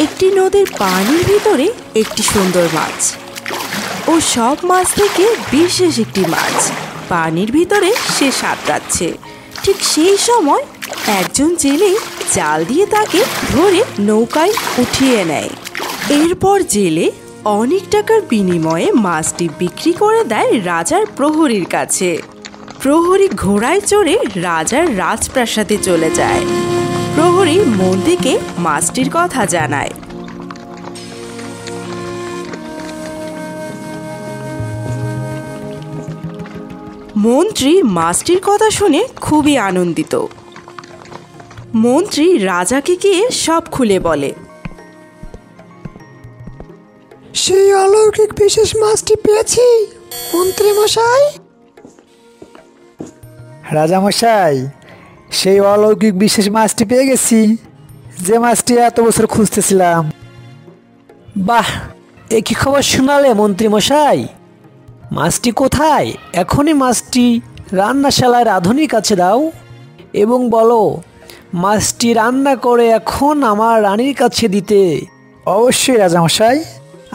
একটি নদীর পানির ভিতরে একটি সুন্দর মাছ ও সব মাছ থেকে বিশেষ একটি মাছ পানির ভিতরে সে সাঁতরাচ্ছে। ঠিক সেই সময় একজন জেলে জাল দিয়ে তাকে ধরে নৌকায় উঠিয়ে নেয়। এরপর জেলে অনেক টাকার বিনিময়ে মাছটি বিক্রি করে দেয় রাজার প্রহরীর কাছে। প্রহরী ঘোড়ায় চড়ে রাজার রাজপ্রাসাদে চলে যায়। প্রহরী মন্ত্রীকে মাছটির কথা জানায়। মন্ত্রী মাছটির কথা শুনে খুবই আনন্দিত। মন্ত্রী রাজাকে গিয়ে সব খুলে বলে। সেই অলৌকিক বিশেষ মাছটি পেয়েছি মন্ত্রী মশাই। রাজা মশাই, সেই অলৌকিক বিশেষ মাছটি পেয়ে গেছি, যে মাছটি এত বছর খুঁজতেছিলাম। বাহ, এ কি খবর শোনালে মন্ত্রী মশাই? মাছটি কোথায়? এখনই মাছটি রান্নাশালায় রাঁধুনির কাছে দাও এবং বলো মাছটি রান্না করে এখন আমার রানীর কাছে দিতে। অবশ্যই রাজামশাই,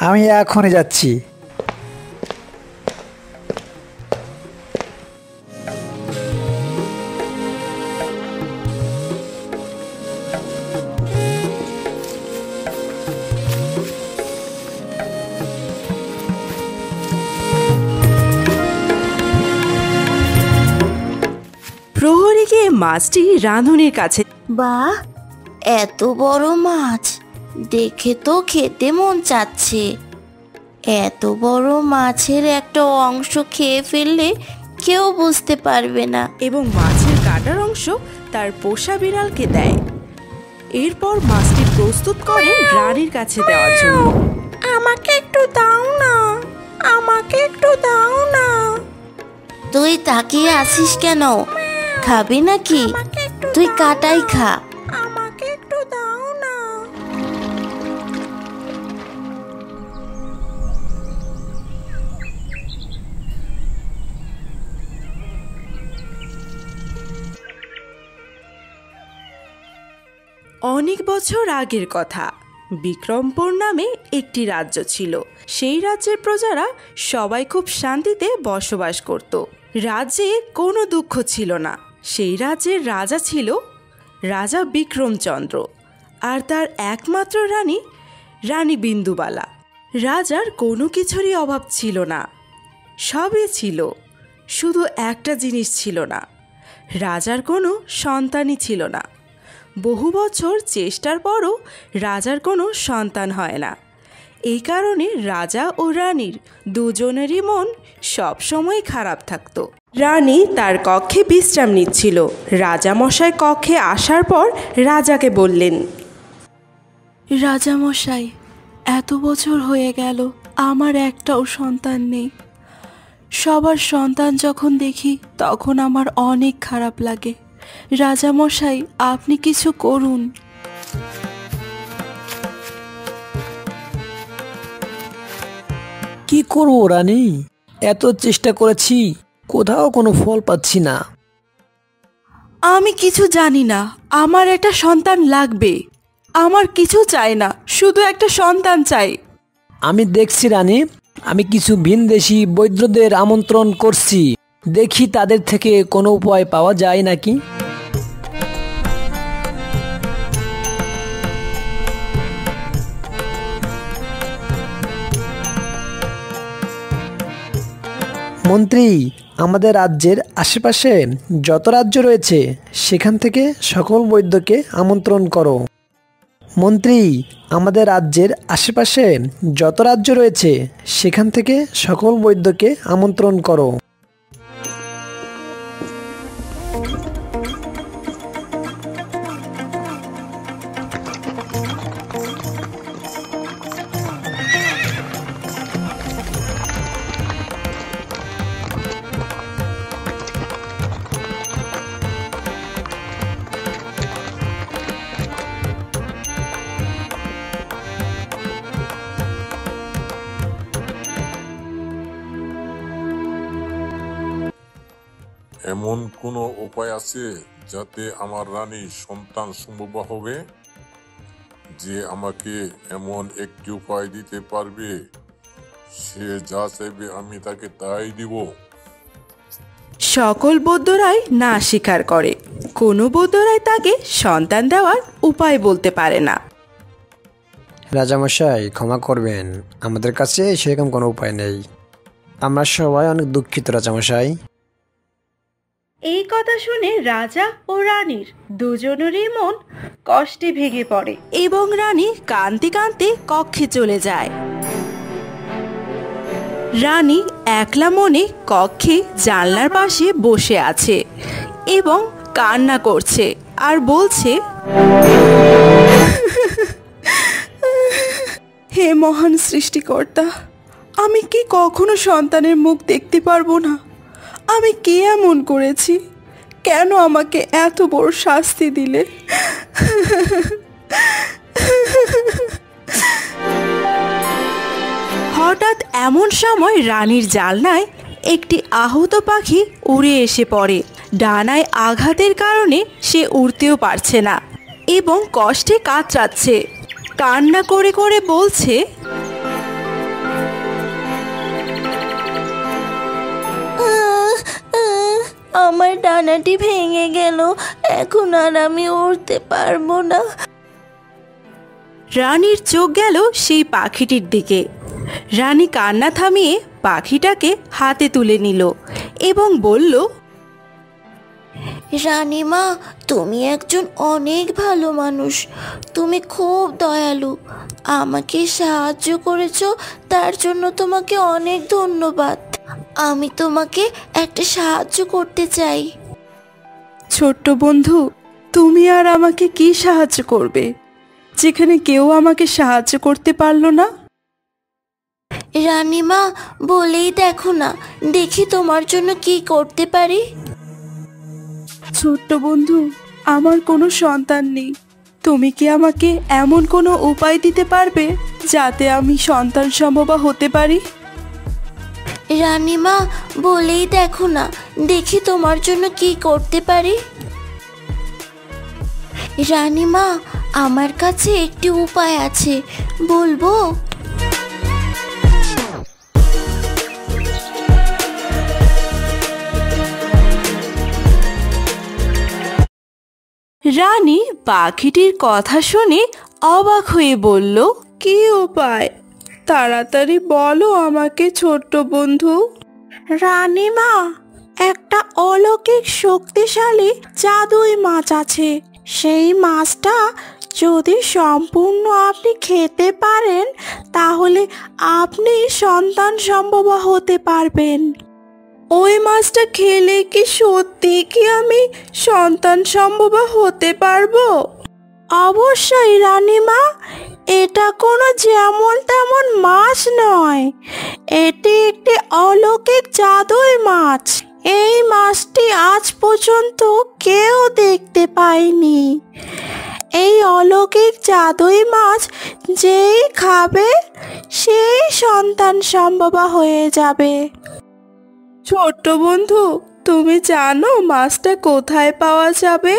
আমি এখনই যাচ্ছি। প্রহরী গিয়ে মাছটি রাঁধুনির কাছে। বাহ, এত বড় মাছ দেখে তো খেতে মন চাচ্ছে। এত বড় মাছের একটা অংশ খেয়ে ফেললে কেউ বুঝতে পারবে না। এবং মাছের কাটার অংশ তার পোষা বিড়ালকে দেয়। এরপর মাছটি প্রস্তুত করে রানীর কাছে দেওয়ার জন্য। আমাকে একটু দাও না, আমাকে একটু দাও না। তুই তাকিয়ে আছিস কেন? খাবি নাকি? তুই কাটাই খা। আমাকে একটু দাও না। অনেক বছর আগের কথা। বিক্রমপুর নামে একটি রাজ্য ছিল। সেই রাজ্যের প্রজারা সবাই খুব শান্তিতে বসবাস করত। রাজ্যে কোনো দুঃখ ছিল না। সেই রাজ্যের রাজা ছিল রাজা বিক্রমচন্দ্র, আর তার একমাত্র রানী রানী বিন্দুবালা। রাজার কোনো কিছুরই অভাব ছিল না, সবই ছিল, শুধু একটা জিনিস ছিল না, রাজার কোনো সন্তানই ছিল না। বহু বছর চেষ্টার পরও রাজার কোনো সন্তান হয় না। এই কারণে রাজা ও রানীর দুজনেরই মন সবসময় খারাপ থাকত। রানী তার কক্ষে বিশ্রাম নিচ্ছিল। রাজামশাই কক্ষে আসার পর রাজাকে বললেন, রাজামশাই, এত বছর হয়ে গেল আমার একটাও সন্তান নেই। সবার সন্তান যখন দেখি তখন আমার অনেক খারাপ লাগে। রাজামশাই, আপনি কিছু করুন। কি করবো রানী? এত চেষ্টা করেছি, কোথাও কোনো ফল পাচ্ছি না। আমি কিছু জানি না, আমার একটা সন্তান লাগবে। আমার কিছু চাই না, শুধু একটা সন্তান চাই। আমি দেখছি রানী, আমি কিছু ভিনদেশি বৈদ্যদের আমন্ত্রণ করছি, দেখি তাদের থেকে কোনো উপায় পাওয়া যায় নাকি। মন্ত্রী, আমাদের রাজ্যের আশেপাশে যত রাজ্য রয়েছে সেখান থেকে সকল বৈদ্যকে আমন্ত্রণ করো। মন্ত্রী, আমাদের রাজ্যের আশেপাশে যত রাজ্য রয়েছে সেখান থেকে সকল বৈদ্যকে আমন্ত্রণ করো। এমন কোনো উপায় আছে যাতে আমার রানী সন্তান সম্ভব হবে? যে আমাকে এমন একটি উপায় দিতে পারবে, সে যা চাইবে আমি তাকে তাই দিব। সকল বৌদ্ধরাই না স্বীকার করে। কোনো বৌদ্ধরাই তাকে সন্তান দেওয়ার উপায় বলতে পারে না। রাজামশাই ক্ষমা করবেন, আমাদের কাছে সেরকম কোনো উপায় নেই। আমরা সবাই অনেক দুঃখিত রাজামশাই। এই কথা শুনে রাজা ও রানীর দুজনেরই মন কষ্টে ভেঙে পড়ে এবং রানী কাঁদতে কাঁদতে কক্ষে চলে যায়। রানী একলা মনে কক্ষে জানলার পাশে বসে আছে এবং কান্না করছে আর বলছে, হে মহান সৃষ্টিকর্তা, আমি কি কখনো সন্তানের মুখ দেখতে পারবো না? আমি কি এমন করেছি? কেন আমাকে এত বড় শাস্তি দিলে? হঠাৎ এমন সময় রানীর জানলায় একটি আহত পাখি উড়ে এসে পড়ে। ডানায় আঘাতের কারণে সে উড়তেও পারছে না এবং কষ্টে কাতরাচ্ছে। কান্না করে করে বলছে, আমার ডানাটি ভেঙে গেল, এখন আর আমি উড়তে পারবো না। রানীর চোখ গেল সেই পাখিটির দিকে। রানী কান্না থামিয়ে পাখিটাকে হাতে তুলে নিল এবং বলল, রানীমা, তুমি একজন অনেক ভালো মানুষ, তুমি খুব দয়ালু, আমাকে সাহায্য করেছো, তার জন্য তোমাকে অনেক ধন্যবাদ। আমি তোমাকে একটা সাহায্য করতে চাই। ছোট্ট বন্ধু, তুমি আর আমাকে কি সাহায্য করবে, যেখানে কেউ আমাকে সাহায্য করতে পারলো না? রানীমা, বলেই দেখো না, দেখি তোমার জন্য কি করতে পারি। ছোট্ট বন্ধু, আমার কোনো সন্তান নেই, তুমি কি আমাকে এমন কোনো উপায় দিতে পারবে যাতে আমি সন্তান সম্ভবা হতে পারি? রানীমা, বলেই দেখো না, দেখি তোমার জন্য কি করতে পারি। রানীমা, আমার কাছে একটি উপায় আছে, বলবো? রানী পাখিটির কথা শুনে অবাক হয়ে বলল, কি উপায়? তাড়াতাড়ি বলো আমাকে ছোট্ট বন্ধু। রানীমা, একটা অলৌকিক শক্তিশালী জাদুই মাছ আছে। সেই মাছটা যদি সম্পূর্ণ আপনি খেতে পারেন, তাহলে আপনি সন্তান সম্ভবা হতে পারবেন। ওই মাছটা খেলে কি সত্যি কি আমি সন্তান সম্ভবা হতে পারবো? অবশ্যই রানীমা, এটা কোনো যেমন তেমন মাছ নয়, এটি একটি অলৌকিক জাদুই মাছ। এই মাছটি আজ পর্যন্ত কেউ দেখতে পায়নি। এই অলৌকিক জাদুই মাছ যেই খাবে সেই সন্তান সম্ভবা হয়ে যাবে। ছোট্ট বন্ধু, তুমি জানো মাছটা কোথায় পাওয়া যাবে?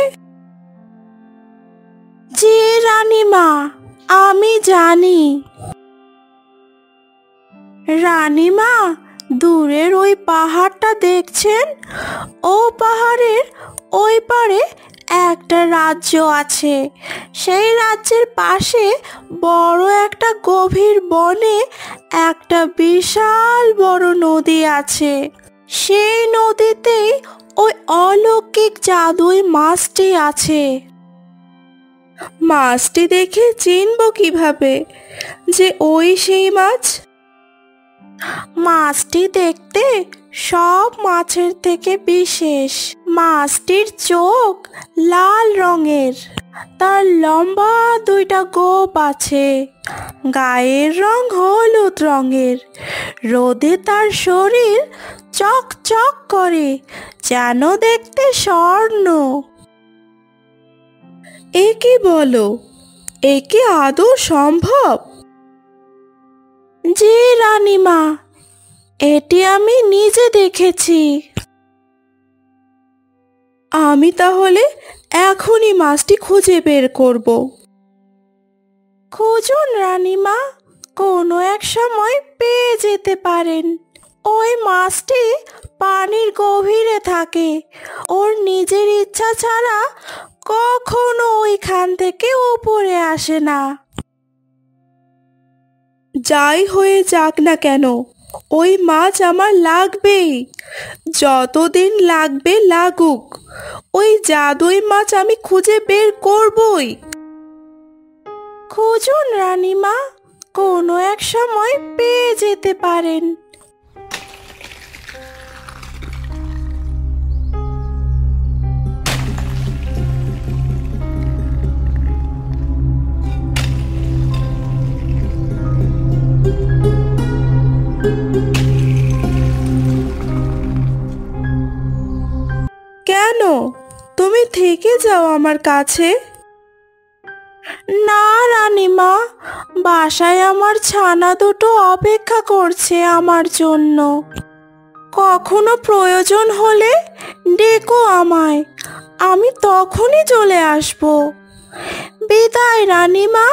জি রানীমা, আমি জানি। রানীমা, দূরের ওই পাহাড়টা দেখছেন? ও পাহাড়ের ওই পারে একটা রাজ্য আছে। সেই রাজ্যের পাশে বড় একটা গভীর বনে একটা বিশাল বড় নদী আছে। সেই নদীতেই ওই অলৌকিক জাদুই মাছটি আছে। মাছটি দেখে চিনবো কিভাবে যে ওই সেই মাছ? মাছটি দেখতে সব মাছের থেকে বিশেষ। মাছটির চোখ লাল রঙের, তার লম্বা দুইটা গোঁফ আছে, গায়ের রং হলুদ রঙের, রোদে তার শরীর চকচক করে, যেন দেখতে স্বর্ণ। এ কি বলো, এ কি আদৌ সম্ভব? জি রানীমা, এটি আমি নিজে দেখেছি। আমি তাহলে এখনই মাছটি খুঁজে বের করব। খুঁজুন রানীমা, কোনো এক সময় পেয়ে যেতে পারেন। ওই মাছটি পানির গভীরে থাকে, ওর নিজের ইচ্ছা ছাড়া কখনো ওইখান থেকে উপরে আসে না। যাই হয়ে যাক না কেন, ওই মাছ আমার লাগবেই। যতদিন লাগবে লাগুক, ওই জাদুই মাছ আমি খুঁজে বের করবই। খুঁজুন রানীমা, কোনো এক সময় পেয়ে যেতে পারেন। কেন তুমি থেকে যাও আমার কাছে? না রানীমা, বাসায় আমার ছানা দুটো অপেক্ষা করছে আমার জন্য। কখনো প্রয়োজন হলে ডেকো আমায়, আমি তখনই চলে আসব। বিদায় রানীমা।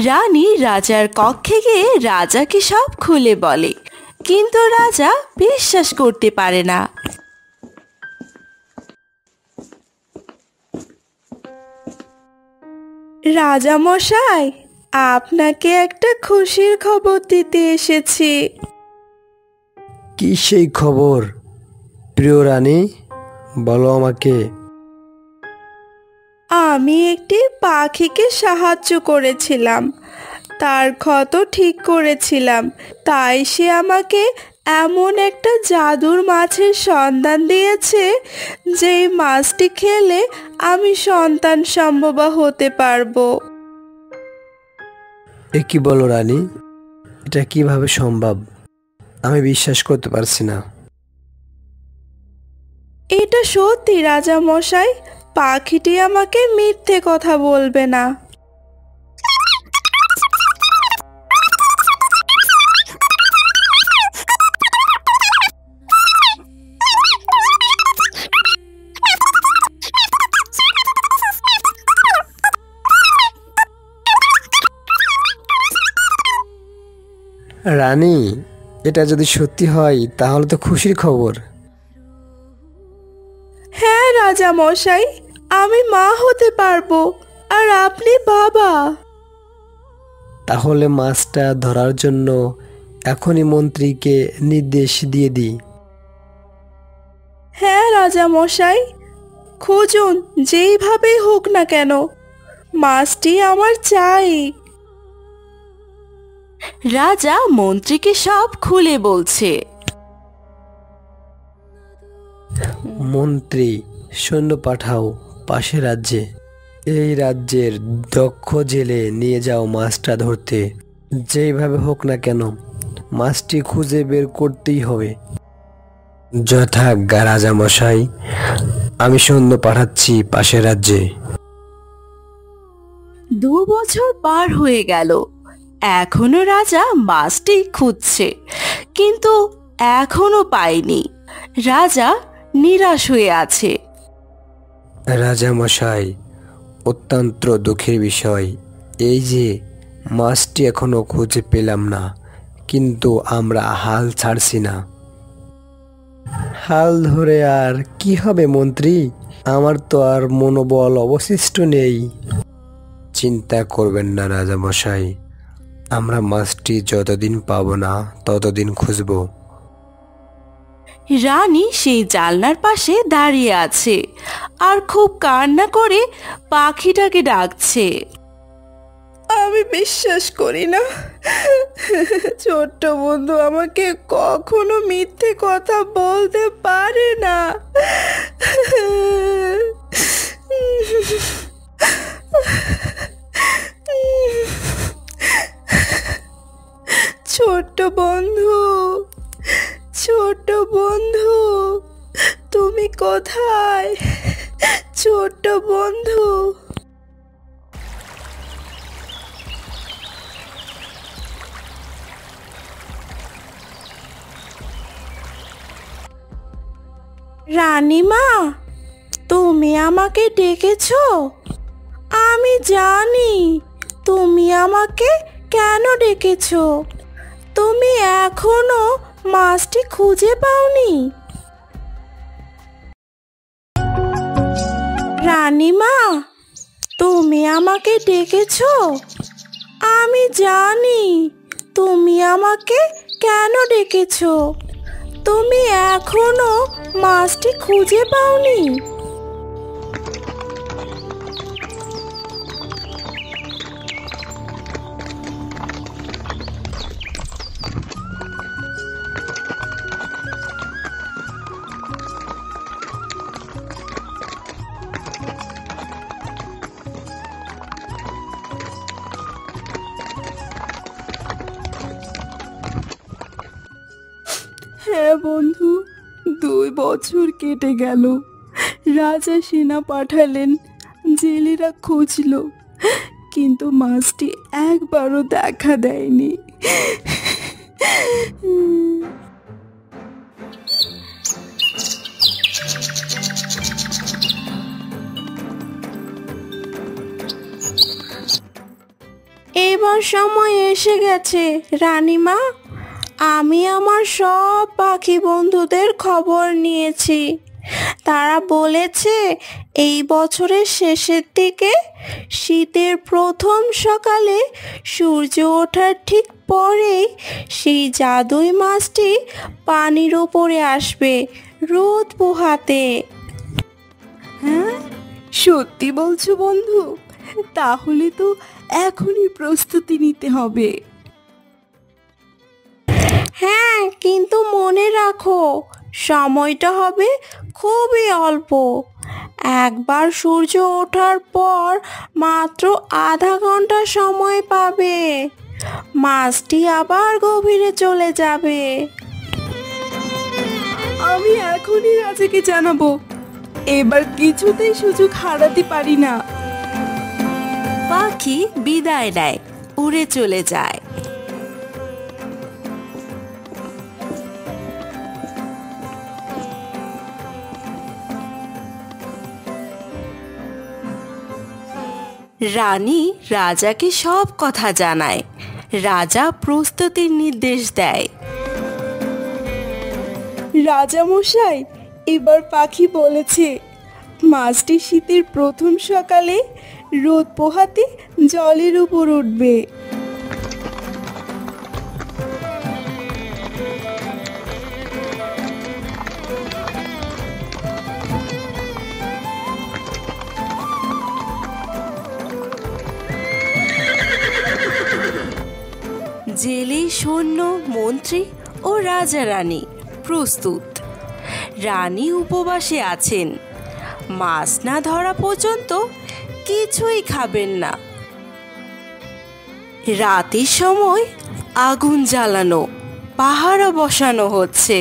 রানী রাজার কক্ষে গিয়ে রাজাকে সব খুলে বলে, কিন্তু রাজা বিশ্বাস করতে পারে না। রাজা মশাই, আপনাকে একটা খুশির খবর দিতে এসেছি। কি সেই খবর প্রিয় রানী, বলো আমাকে। আমি একটি পাখিকে সাহায্য করেছিলাম, তার ক্ষত ঠিক করেছিলাম, তাই সে আমাকে এমন একটা জাদুর মাছের সন্ধান দিয়েছে যেই মাছটি খেলে আমি সন্তান সম্ভবা হতে পারবো। এ কি বলো রানী, এটা কিভাবে সম্ভব? আমি বিশ্বাস করতে পারছি না। এটা সত্যি রাজা মশাই, পাখিটি আমাকে মিথ্যে কথা বলবে না। রানী, এটা যদি সত্যি হয় তাহলে তো খুশির খবর। হ্যাঁ রাজা মশাই, আমি মা হতে পারবো আর আপনি বাবা। তাহলে মাছটা ধরার জন্য এখনই মন্ত্রীকে নির্দেশ দিয়ে দিই। হ্যাঁ রাজা মশাই, খুঁজুন যেইভাবেই হোক না কেন, মাছটি আমার চাই। রাজা মন্ত্রীকে সব খুলে বলছে। মন্ত্রী, সৈন্য পাঠাও পাশের রাজ্যে। এই রাজ্যের দক্ষ জেলে নিয়ে যাও মাছটা ধরতে। যেইভাবে হোক না কেন মাছটি খুঁজে বের করতেই হবে। যথাজ্ঞা রাজা মশাই, আমি সৈন্য পাঠাচ্ছি পাশের রাজ্যে। 2 বছর পার হয়ে গেল, এখনো রাজা মাছটি খুঁজছে, কিন্তু এখনো পায়নি। রাজা নিরাশ হয়ে আছে। রাজা মশাই, অত্যন্ত দুঃখের বিষয় এই যে মাছটি এখনো খুঁজে পেলাম না, কিন্তু আমরা হাল ছাড়ছি না। হাল ধরে আর কি হবে মন্ত্রী, আমার তো আর মনোবল অবশিষ্ট নেই। চিন্তা করবেন না রাজা মশাই, আমরা মাছটি যতদিন পাবো না ততদিন খুঁজবো। রানী সেই জানলার পাশে দাঁড়িয়ে আছে আর খুব কান্না করে পাখিটাকে ডাকছে। আমি বিশ্বাস করি না, ছোট্ট বন্ধু আমাকে কখনো মিথ্যে কথা বলতে পারে না। ছোট্ট বন্ধু, ছোট্ট বন্ধু, তুমি কোথায়? ছোট্ট বন্ধু। রানীমা, তুমি আমাকে ডেকেছো? আমি জানি তুমি আমাকে কেন ডেকেছো। তুমি এখনো মাছটি খুঁজে পাওনি? রানীমা, তুমি আমাকে ডেকেছো? আমি জানি তুমি আমাকে কেন ডেকেছো। তুমি এখনো মাছটি খুঁজে পাওনি? হ্যাঁ বন্ধু, 2 বছর কেটে গেল। রাজা সেনা পাঠালেন, জেলেরা খুঁজলো, কিন্তু মাছটি একবারও দেখা দেয়নি। এবার সময় এসে গেছে রানীমা। আমি আমার সব পাখি বন্ধুদের খবর নিয়েছি। তারা বলেছে এই বছরের শেষের দিকে শীতের প্রথম সকালে সূর্য ওঠার ঠিক পরেই সেই জাদুই মাছটি পানির ওপরে আসবে রোদ পোহাতে। হ্যাঁ, সত্যি বলছো বন্ধু? তাহলে তো এখনই প্রস্তুতি নিতে হবে। হ্যাঁ, কিন্তু মনে রাখো সময়টা হবে খুবই অল্প। একবার সূর্য ওঠার পর মাত্র আধা ঘন্টা সময় পাবে। মাছটি আবার গভীরে চলে যাবে। আমি এখনই রাজাকে জানাবো। এবার কিছুতেই সুযোগ হারাতে পারি না। পাখি বিদায় নেয়, উড়ে চলে যায়। রানী রাজাকে সব কথা জানায়। রাজা প্রস্তুতির নির্দেশ দেয়। রাজা মশাই, এবার পাখি বলেছে মাছটি শীতের প্রথম সকালে রোদ পোহাতে জলের উপর উঠবে। জেলে, সৈন্য, মন্ত্রী ও রাজা রানী প্রস্তুত। রানী উপবাসে আছেন। মাছ না ধরা পর্যন্ত কিছুই খাবেন না। রাতের সময় আগুন জ্বালানো, পাহারা বসানো হচ্ছে।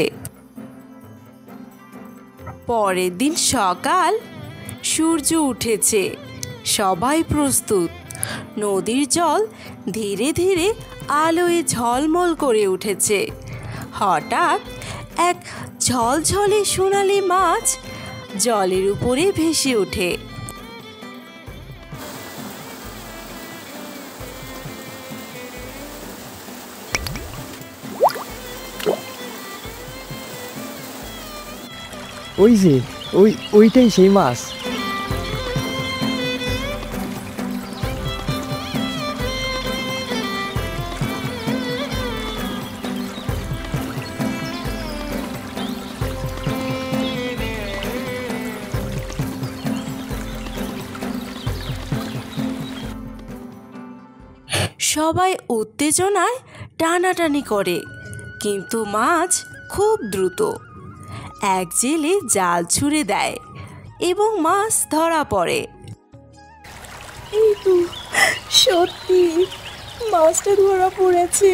পরের দিন সকাল, সূর্য উঠেছে, সবাই প্রস্তুত। নদীর জল ধীরে ধীরে আলোয় ঝলমল করে উঠেছে। হঠাৎ এক ঝলঝলে সোনালি মাছ জলের উপরে ভেসে ওঠে। ওই যে ওইটাই সেই মাছ। সবাই উত্তেজনায় টানাটানি করে, কিন্তু মাছ খুব দ্রুত। এক জেলে জাল ছুঁড়ে দেয় এবং মাছ ধরা পড়ে। এই তো, সত্যি মাছটা ধরা পড়েছে।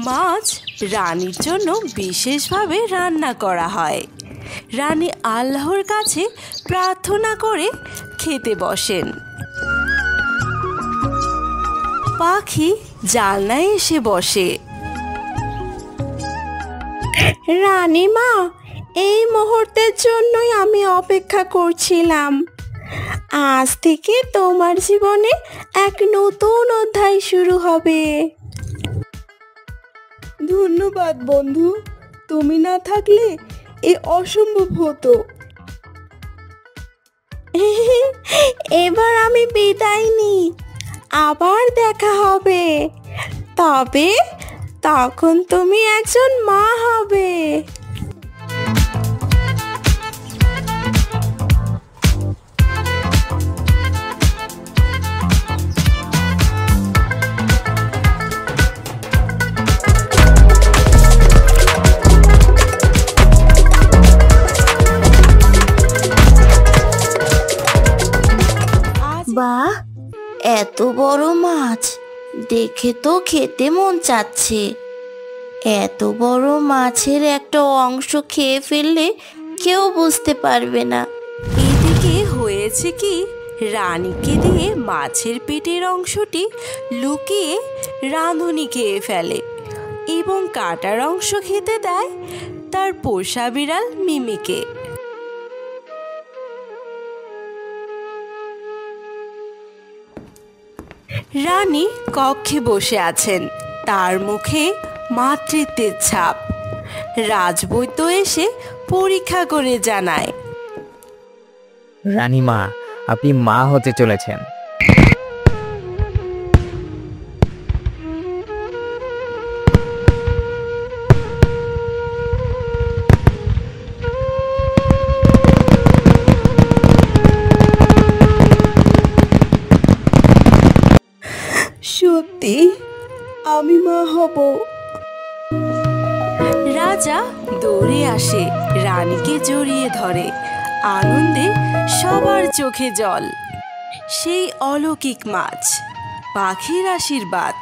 মাছ রানীর জন্য বিশেষভাবে রান্না করা হয়। রানী আল্লাহর কাছে প্রার্থনা করে খেতে বসেন। পাখি জানলায় এসে বসে। রানীমা, এই মুহূর্তের জন্যই আমি অপেক্ষা করছিলাম। আজ থেকে তোমার জীবনে এক নতুন অধ্যায় শুরু হবে। ধন্যবাদ বন্ধু, তুমি না থাকলে এ অসম্ভব হতো। এবার আমি বিদায় নিই, আবার দেখা হবে। তবে তখন তুমি একজন মা হবে। বাহ, এত বড় মাছ দেখে তো খেতে মন চাচ্ছে। এত বড় মাছের একটা অংশ খেয়ে ফেললে কেউ বুঝতে পারবে না। এদিকে হয়েছে কি, রানীকে দিয়ে মাছের পেটের অংশটি লুকিয়ে রাঁধুনি খেয়ে ফেলে এবং কাটার অংশ খেতে দেয় তার পোষা বিড়াল মিমিকে। রানী কক্ষে বসে আছেন, তার মুখে মাতৃত্বের ছাপ। রাজবৈদ্য এসে পরীক্ষা করে জানায়, রানীমা, আপনি মা হতে চলেছেন। সত্যি আমি মা হব। রাজা দৌড়ে আসে, রানীকে জড়িয়ে ধরে। আনন্দে সবার চোখে জল। সেই অলৌকিক মাছ, পাখির আশীর্বাদ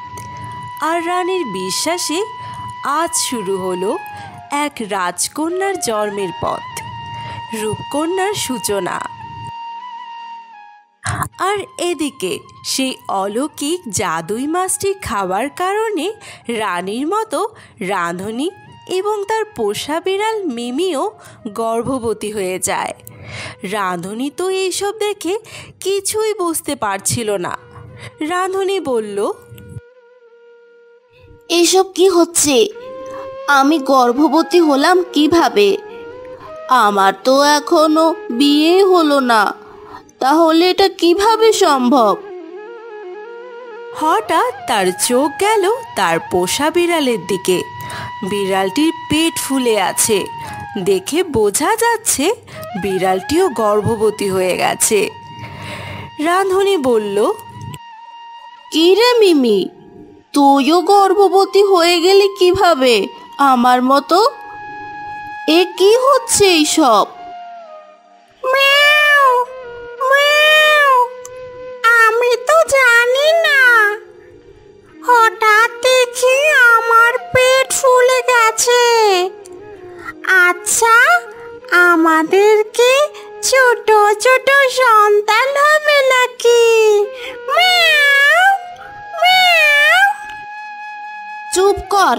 আর রানীর বিশ্বাসে আজ শুরু হলো এক রাজকন্যার জন্মের পথ, রূপকন্যার সূচনা। আর এদিকে সেই অলৌকিক জাদুই মাছটি খাবার কারণে রানীর মতো রাঁধুনি এবং তার পোষা বিড়াল মিমিও গর্ভবতী হয়ে যায়। রাঁধুনি তো এইসব দেখে কিছুই বুঝতে পারছিল না। রাঁধুনি বলল, এসব কি হচ্ছে? আমি গর্ভবতী হলাম কিভাবে? আমার তো এখনো বিয়ে হলো না, তাহলে এটা কিভাবে সম্ভব? হঠাৎ তার চোখ গেল তার পোষা বিড়ালের দিকে। বিড়ালটির পেট ফুলে আছে, দেখে বোঝা যাচ্ছে বিড়ালটিও গর্ভবতী হয়ে গেছে। রাঁধুনি বলল, কি রে মিমি, তুইও গর্ভবতী হয়ে গেলি কিভাবে আমার মতো? এ কি হচ্ছে এইসব? আমি তো জানি না, হঠাৎ দেখি আমার পেট ফুলে গেছে। আচ্ছা, আমাদেরকে ছোট ছোট সন্তান হবে নাকি? চুপ কর,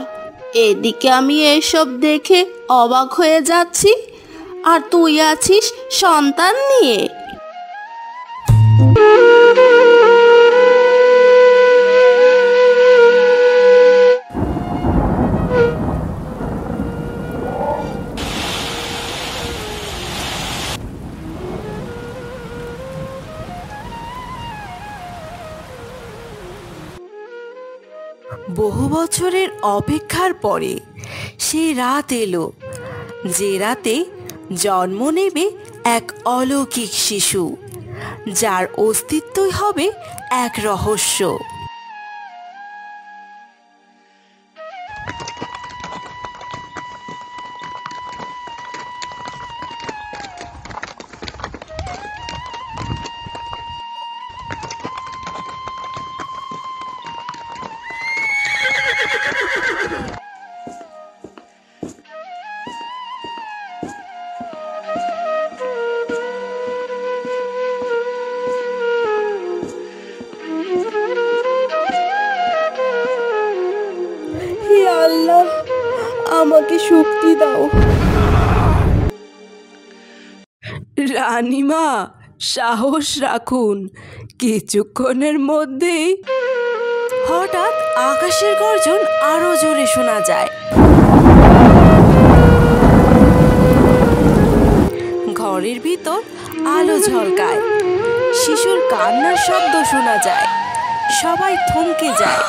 এদিকে আমি এসব দেখে অবাক হয়ে যাচ্ছি, আর তুই আছিস সন্তান নিয়ে। বহু বছরের অপেক্ষার পরে সেই রাত এলো, যে রাতে জন্ম নেবে এক অলৌকিক শিশু, যার অস্তিত্বই হবে এক রহস্য। আল্লাহ, আমাকে শক্তি দাও। রানীমা, সাহস রাখুন, কিছুক্ষণের মধ্যেই। হঠাৎ আকাশের গর্জন আরো জোরে শোনা যায়। ঘরের ভিতর আলো ঝলকায়, শিশুর কান্নার শব্দ শোনা যায়। সবাই থমকে যায়।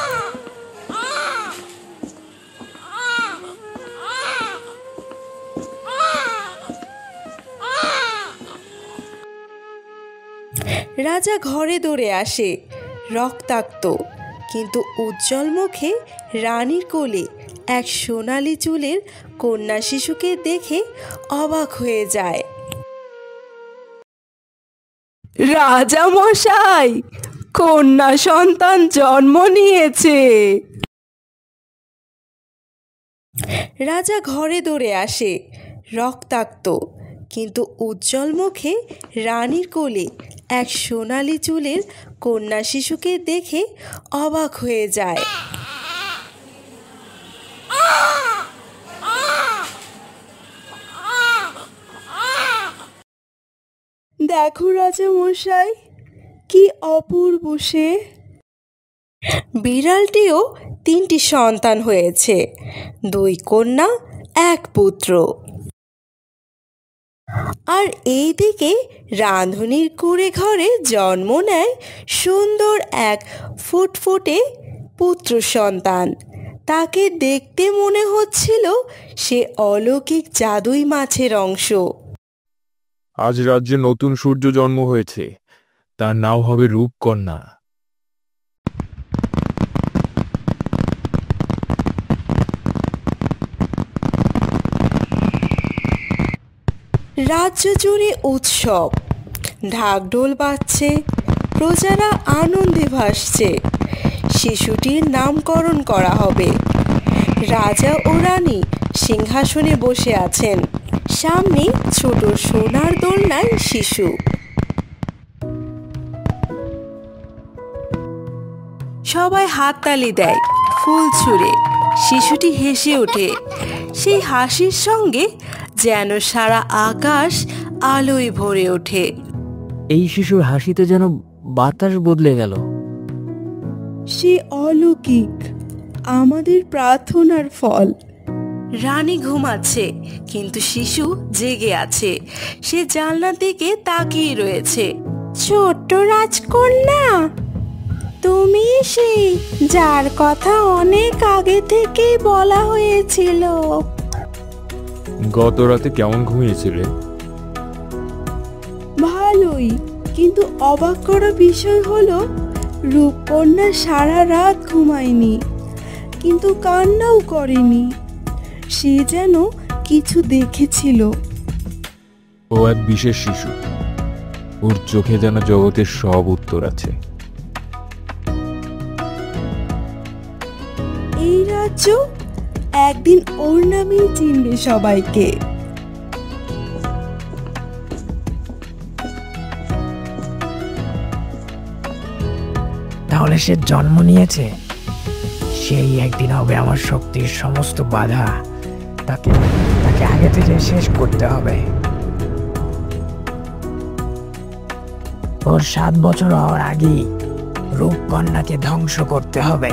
রাজা ঘরে দৌড়ে আসে, রক্তাক্ত কিন্তু উজ্জ্বল মুখে রানীর কোলে এক সোনালি চুলের কন্যা শিশুকে দেখে অবাক হয়ে যায়। রাজা মশাই, কন্যা সন্তান জন্ম নিয়েছে। রাজা ঘরে দৌড়ে আসে, রক্তাক্ত কিন্তু উজ্জ্বল মুখে রানীর কোলে এক সোনালি চুলের কন্যা শিশুকে দেখে অবাক হয়ে যায়। দেখো রাজা মশাই, কি অপূর্ব সে। বিড়ালটিও 3টি সন্তান হয়েছে, 2 কন্যা 1 পুত্র। আর এইদিকে রাঁধুনির কুঁড়ে ঘরে জন্ম নেয় সুন্দর এক ফুটফুটে পুত্র সন্তান। তাকে দেখতে মনে হচ্ছিল সে অলৌকিক জাদুই মাছের অংশ। আজ রাজ্যে নতুন সূর্য জন্ম হয়েছে, তার নাম হবে রূপকন্যা। রাজ্য জুড়ে উৎসব, ঢাকঢোল বাজছে, প্রজারা আনন্দে ভাসছে। শিশুটির নামকরণ করা হবে। রাজা ও রানী সিংহাসনে বসে আছেন, সামনে ছোট সোনার দোলনায় শিশু। সবাই হাততালি দেয়, ফুল ছুঁড়ে। শিশুটি হেসে ওঠে, সেই হাসির সঙ্গে যেন সারা আকাশ আলোয় ভরে ওঠে। এই শিশুর হাসিতে যেন বাতাস বদলে গেল। সে অলৌকিক, আমাদের প্রার্থনার ফল। রানী ঘুমাচ্ছে, কিন্তু শিশু জেগে আছে। সে জানলার দিকে তাকিয়ে রয়েছে। ছোট্ট রাজকন্যা, তুমি সেই যার কথা অনেক আগে থেকেই বলা হয়েছিল। গত রাতে কেমন ঘুমিয়েছিলে? ভালোই, কিন্তু অবাক করা বিষয় হলো রূপকন্যা সারা রাত ঘুমায়নি, কিন্তু কান্নাও করেনি। সে যেন কিছু দেখেছিল। ও এক বিশেষ শিশু, ওর চোখে যেন জগতের সব উত্তর আছে। এই রাজ্য একদিন ওর নামেই চিনবে সবাইকে। তাহলে সে জন্ম নিয়েছে, সেই একদিন হবে আমার শক্তির সমস্ত বাধা। তাকে আগে থেকে শেষ করতে হবে। ওর 7 বছর হওয়ার আগেই রূপকন্যাকে ধ্বংস করতে হবে।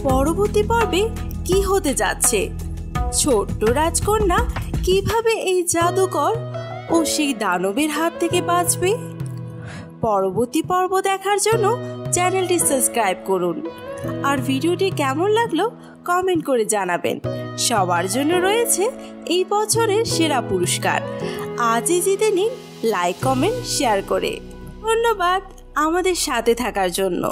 পরবর্তী পর্বে কি হতে যাচ্ছে? ছোট্ট রাজকন্যা কিভাবে এই জাদুকর ও সেই দানবের হাত থেকে বাঁচবে? পরবর্তী পর্ব দেখার জন্য চ্যানেলটি সাবস্ক্রাইব করুন। আর ভিডিওটি কেমন লাগলো কমেন্ট করে জানাবেন। সবার জন্য রয়েছে এই বছরের সেরা পুরস্কার। আজই জিতে নিন লাইক, কমেন্ট, শেয়ার করে। ধন্যবাদ আমাদের সাথে থাকার জন্য।